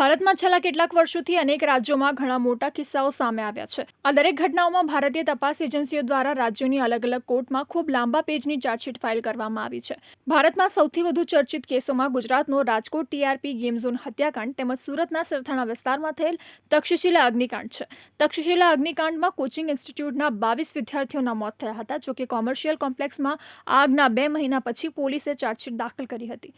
ભારતમાં છેલ્લા કેટલાક વર્ષોથી અનેક રાજ્યોમાં ઘણા મોટા કિસ્સાઓ સામે આવ્યા છે। આ દરેક ઘટનાઓમાં ભારતીય તપાસ એજન્સીઓ દ્વારા રાજ્યોની અલગ અલગ કોર્ટમાં ખૂબ લાંબા પેજની ચાર્જશીટ ફાઇલ કરવામાં આવી છે। ભારતમાં સૌથી વધુ ચર્ચિત કેસોમાં ગુજરાતનો રાજકોટ ટીઆરપી ગેમ ઝોન હત્યાકાંડ તેમજ સુરતના સરથાણા વિસ્તારમાં થયેલ તક્ષશિલા અગ્નિકાંડ છે। તક્ષશિલા અગ્નિકાંડમાં કોચિંગ ઇન્સ્ટિટ્યૂટના 22 વિદ્યાર્થીઓના મોત થયા હતા। જોકે કોમર્શિયલ કોમ્પ્લેક્સમાં આગના 2 મહિના પછી પોલીસે ચાર્જશીટ દાખલ કરી હતી।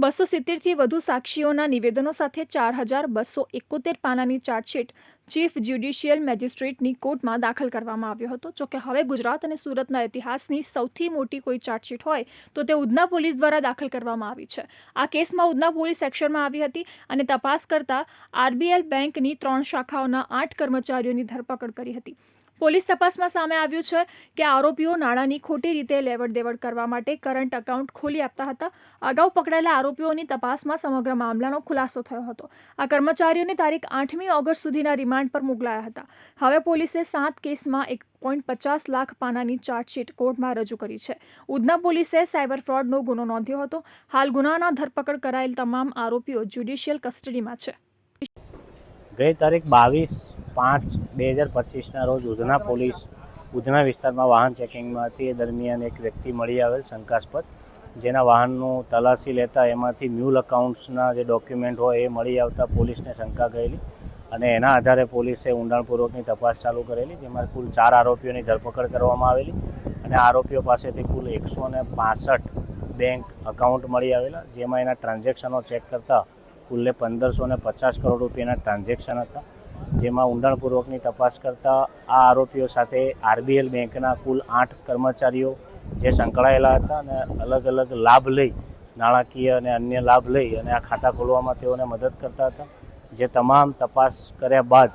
270થી વધુ સાક્ષીઓના નિવેદનો સાથે 4271 પાનાની ચાર્જશીટ ચીફ જ્યુડિશિયલ મેજિસ્ટ્રેટની કોર્ટમાં દાખલ કરવામાં આવ્યો હતો। જોકે હવે ગુજરાત અને સુરતના ઇતિહાસની સૌથી મોટી કોઈ ચાર્જશીટ હોય તો તે ઉધના પોલીસ દ્વારા દાખલ કરવામાં આવી છે। આ કેસમાં ઉધના પોલીસ એક્શનમાં આવી હતી અને તપાસ કરતા આરબીએલ બેંકની 3 શાખાઓના 8 કર્મચારીઓની ધરપકડ કરી હતી। પોલીસ તપાસમાં સામે આવ્યું છે કે આરોપીઓ નાણાંની ખોટી રીતે લેવડ દેવડ કરવા માટે કરંટ એકાઉન્ટ ખોલી આપતા હતા। અગાઉ પકડાયેલા આરોપીઓની તપાસમાં સમગ્ર મામલાનો ખુલાસો થયો હતો। આ કર્મચારીઓને તારીખ 8મી ઓગસ્ટ સુધીના રિમાન્ડ પર મોકલાયા હતા। હવે પોલીસે 7 કેસમાં 1.50 લાખ પાનાની ચાર્જશીટ કોર્ટમાં રજૂ કરી છે। ઉધના પોલીસે સાયબર ફ્રોડનો ગુનો નોંધ્યો હતો। હાલ ગુનાના ધરપકડ કરાયેલ તમામ આરોપીઓ જ્યુડિશિયલ કસ્ટડીમાં છે। ગઈ તારીખ 22/5/2025ના રોજ ઉધના પોલીસ ઉધના વિસ્તારમાં વાહન ચેકિંગમાં હતી। એ દરમિયાન એક વ્યક્તિ મળી આવેલ શંકાસ્પદ, જેના વાહનનું તલાશી લેતા એમાંથી મ્યુલ અકાઉન્ટ્સના જે ડોક્યુમેન્ટ હોય એ મળી આવતા પોલીસને શંકા ગયેલી અને એના આધારે પોલીસે ઊંડાણપૂર્વકની તપાસ ચાલુ કરેલી, જેમાં કુલ 4 આરોપીઓની ધરપકડ કરવામાં આવેલી અને આરોપીઓ પાસેથી કુલ 165 બેંક અકાઉન્ટ મળી આવેલા, જેમાં એના ટ્રાન્ઝેક્શનો ચેક કરતા કુલ્લે 1550 કરોડ રૂપિયાના ટ્રાન્ઝેક્શન હતા। જેમાં ઊંડાણપૂર્વકની તપાસ કરતા આ આરોપીઓ સાથે આરબીએલ બેંકના કુલ 8 કર્મચારીઓ જે સંકળાયેલા હતા અને અલગ અલગ લાભ લઈ, નાણાકીય અને અન્ય લાભ લઈ અને આ ખાતા ખોલવામાં તેઓને મદદ કરતા હતા। જે તમામ તપાસ કર્યા બાદ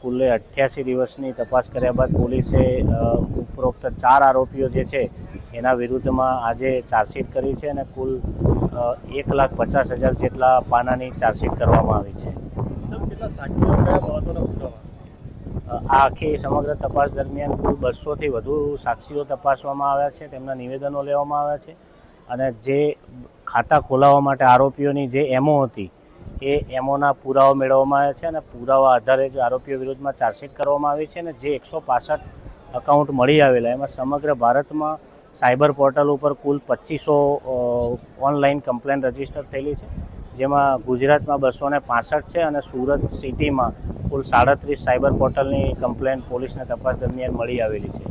કુલ્લે 88 દિવસની તપાસ કર્યા બાદ પોલીસે ઉપરોક્ત 4 આરોપીઓ જે છે એના વિરુદ્ધમાં આજે ચાર્જશીટ કરી છે અને કુલ 1,50,000 જેટલા પાનાની ચાર્જશીટ કરવામાં આવી છે। આ આખી સમગ્ર તપાસ દરમિયાન કુલ 200થી વધુ સાક્ષીઓ તપાસવામાં આવ્યા છે, તેમના નિવેદનો લેવામાં આવ્યા છે અને જે ખાતા ખોલાવવા માટે આરોપીઓની જે એમઓ હતી એ એમઓના પુરાવા મેળવવામાં આવ્યા છે અને પુરાવા આધારે જ આરોપીઓ વિરુદ્ધમાં ચાર્જશીટ કરવામાં આવી છે। અને જે 165 અકાઉન્ટ મળી આવેલા એમાં સમગ્ર ભારતમાં સાયબર પોર્ટલ ઉપર કુલ 2500 ઓનલાઈન કમ્પ્લેન રજીસ્ટર થયેલી છે, જેમાં ગુજરાતમાં 265 છે અને સુરત સિટીમાં કુલ 37 સાયબર પોર્ટલની કમ્પ્લેન પોલીસને તપાસ દરમિયાન મળી આવેલી છે।